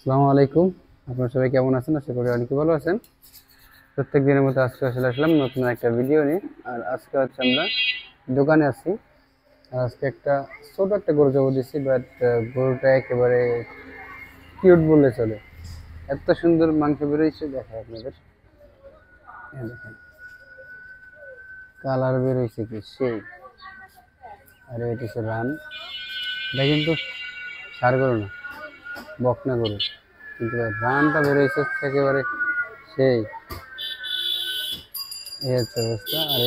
আসসালামু আলাইকুম। আপনারা সবাই কেমন আছেন? আশা করি অনেকে ভালো আছেন। প্রত্যেক দিনের মতো আজকে আসলাম নতুন একটা ভিডিও নিয়ে। আর আজকে হচ্ছে আমরা দোকানে আছি। আর আজকে একটা ছোট একটা গরু জবাই দিচ্ছি, বাট গরুটা একেবারে কিউট বললে চলে। এত সুন্দর মাংস বেরোইছে, দেখায় আপনাদের। দেখেন কালার বেরোইছে কি সেই। আর এটা হচ্ছে রান। এটা কিন্তু সার গরু না, বকনা গরু, কিন্তু রানটা বেরোইছে একেবারে সেই। এই হচ্ছে অবস্থা। আর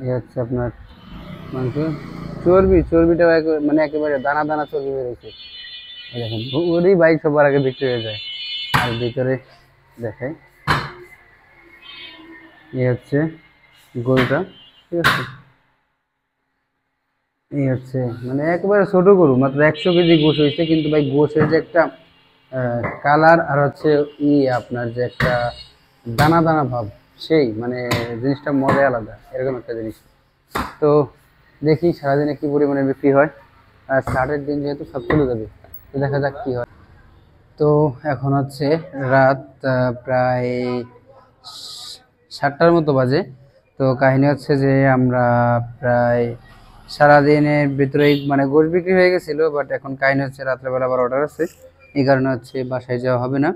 এই হচ্ছে আপনার মাংস। চর্বিটাও মানে একেবারে দানা দানা চর্বি বেরোচ্ছে। দেখেন ওরই বাইক সবার আগে বিক্রি হয়ে যায়। আর ভিতরে দেখে এই হচ্ছে গরুটা, ঠিক আছে। এই হচ্ছে মানে একেবারে ছোট গরু, মাত্র 100 কেজি গোশ হয়েছে, কিন্তু ভাই গোশের যে একটা কালার আর হচ্ছে আপনার যে একটা দানা দানা ভাব, সেই মানে জিনিসটা মজাই আলাদা, এরকম একটা জিনিস। তো দেখি সারাদিনে কি পরিমাণে বিক্রি হয়। আর স্টার্টের দিন যেহেতু সব চলে যাবে, তো দেখা যাক কি হয়। তো এখন হচ্ছে রাত প্রায় 7টার মতো বাজে। তো কাহিনী হচ্ছে যে আমরা প্রায় সারাদিনের ভিতরেই মানে গোশ বিক্রি হয়ে গেছিলো, বাট এখন কাহিনী হচ্ছে রাত্রেবেলা আবার অর্ডার আছে। এই কারণে হচ্ছে বাসায় যাওয়া হবে না,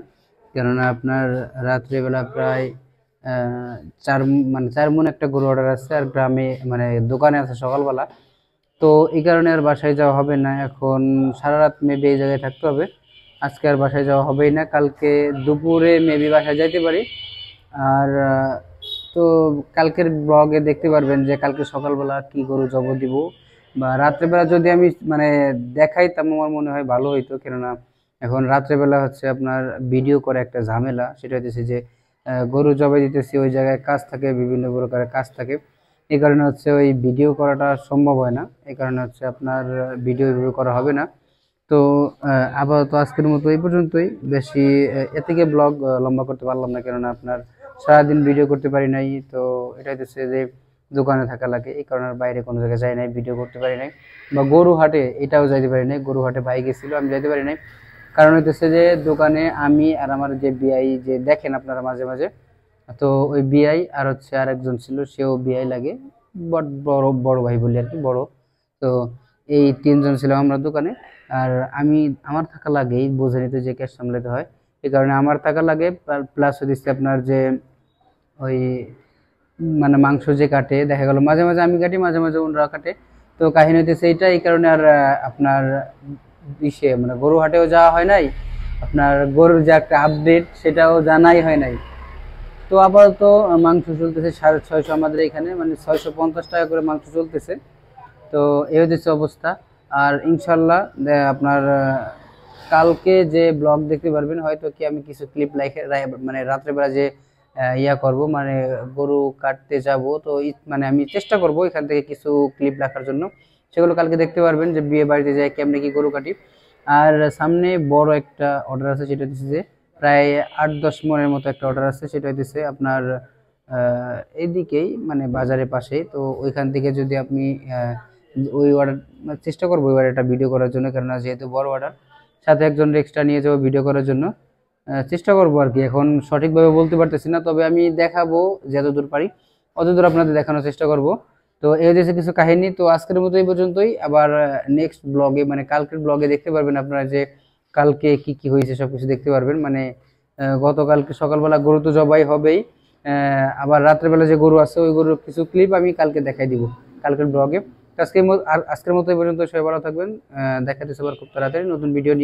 কেননা আপনার রাত্রেবেলা প্রায় মানে 4 মণ একটা গরু অর্ডার আছে, আর গ্রামে মানে দোকানে আছে সকালবেলা। তো এই কারণে আর বাসায় যাওয়া হবে না। এখন সারা রাত মেবি এই জায়গায় থাকতে হবে। আজকে আর বাসায় যাওয়া হবেই না, কালকে দুপুরে মেবি বাসায় যাইতে পারি। আর তো কালকের ব্লগে দেখতে পারবেন যে কালকে সকালবেলা কি গরু জব দিব, বা রাত্রেবেলা যদি আমি মানে দেখাইতাম আমার মনে হয় ভালো হইতো। কেননা এখন রাত্রেবেলা হচ্ছে আপনার ভিডিও করে একটা ঝামেলা, সেটা হচ্ছে যে গরু জবাই দিতেছি, ওই জায়গায় কাজ থাকে, বিভিন্ন প্রকারের কাজ থাকে। এই কারণে হচ্ছে ওই ভিডিও করাটা সম্ভব হয় না। এই কারণে হচ্ছে আপনার ভিডিও করা হবে না। তো আপাতত আজকের মতো এই পর্যন্তই। বেশি এ থেকে ব্লগ লম্বা করতে পারলাম না, কেননা আপনার সারাদিন ভিডিও করতে পারি নাই। তো এটা হচ্ছে যে দোকানে থাকা লাগে, এই কারণে বাইরে কোনো জায়গায় যাই নাই, ভিডিও করতে পারি নাই। বা গরু হাটে এটাও যাইতে পারি নাই, গরু হাটে ভাই গেছিল, আমি যাইতে পারি নাই। কারণ হচ্ছে যে দোকানে আমি আর আমার যে বিআই যে দেখেন আপনারা মাঝে মাঝে, তো ওই বিআই আর হচ্ছে আর একজন ছিল, সেও বিআই লাগে, বড় বড় বড় ভাই বলি আর কি, বড়। তো এই 3জন ছিলাম আমরা দোকানে। আর আমি আমার থাকা লাগেই, বোঝে নিতে যে ক্যাশ সামলাতে হয়, এই কারণে আমার থাকা লাগে। প্লাস হচ্ছে আপনার যে ওই মানে মাংস যে কাটে, দেখা গেল মাঝে মাঝে আমি কাটি, মাঝে মাঝে ওনারা কাটে। তো কাহিনী হইতেছে এইটা, এই কারণে আর আপনার মানে গরু হাটেও যাওয়া হয় নাই। আপনার গরুর যে একটা আপডেট সেটাও জানাই হয় নাই। তো আপাতত মাংস চলতেছে 650 আমাদের এখানে, মানে 650 টাকা করে মাংস চলতেছে। তো এই হচ্ছে অবস্থা। আর ইনশাল্লাহ আপনার কালকে যে ব্লগ দেখতে পারবেন, হয়তো কি আমি কিছু ক্লিপ মানে রাত্রেবেলা যে ইয়া করব, মানে গরু কাটতে যাব, তো মানে আমি চেষ্টা করব এখান থেকে কিছু ক্লিপ রাখার জন্য। সেগুলো কালকে দেখতে পারবেন যে বিয়ে বাড়িতে যাই কেমনে কি গরু কাটি। আর সামনে বড় একটা অর্ডার আছে, সেটা হচ্ছে যে প্রায় 8-10 মণের মতো একটা অর্ডার আছে। সেটা হচ্ছে আপনার এইদিকেই মানে বাজারের পাশেই। তো ওইখান থেকে যদি আপনি ওই অর্ডার চেষ্টা করবো ওই অর্ডারটা ভিডিও করার জন্য, কেননা যেহেতু বড় অর্ডার, সাথে একজন এক্সট্রা নিয়ে যাবো ভিডিও করার জন্য। চেষ্টা করবো আর কি, এখন সঠিকভাবে বলতে পারতেছি না, তবে আমি দেখাবো যতদূর পারি, অতদূর আপনাদের দেখানোর চেষ্টা করব। তো এই হচ্ছে কিছু কাহিনী। তো আজকের মতো এই পর্যন্তই। আবার নেক্সট ব্লগে মানে কালকের ব্লগে দেখতে পারবেন আপনারা যে কালকে কি কি হয়েছে সবকিছু দেখতে পারবেন। মানে গতকালকে সকালবেলা গরু তো জবাই হবেই, আবার রাত্রেবেলা যে গরু আছে ওই গরুর কিছু ক্লিপ আমি কালকে দেখাই দিব কালকের ব্লগে। আজকের মতো এই পর্যন্ত। সবাই ভালো থাকবেন। দেখা যাচ্ছে আবার খুব তাড়াতাড়ি নতুন ভিডিও নিয়ে।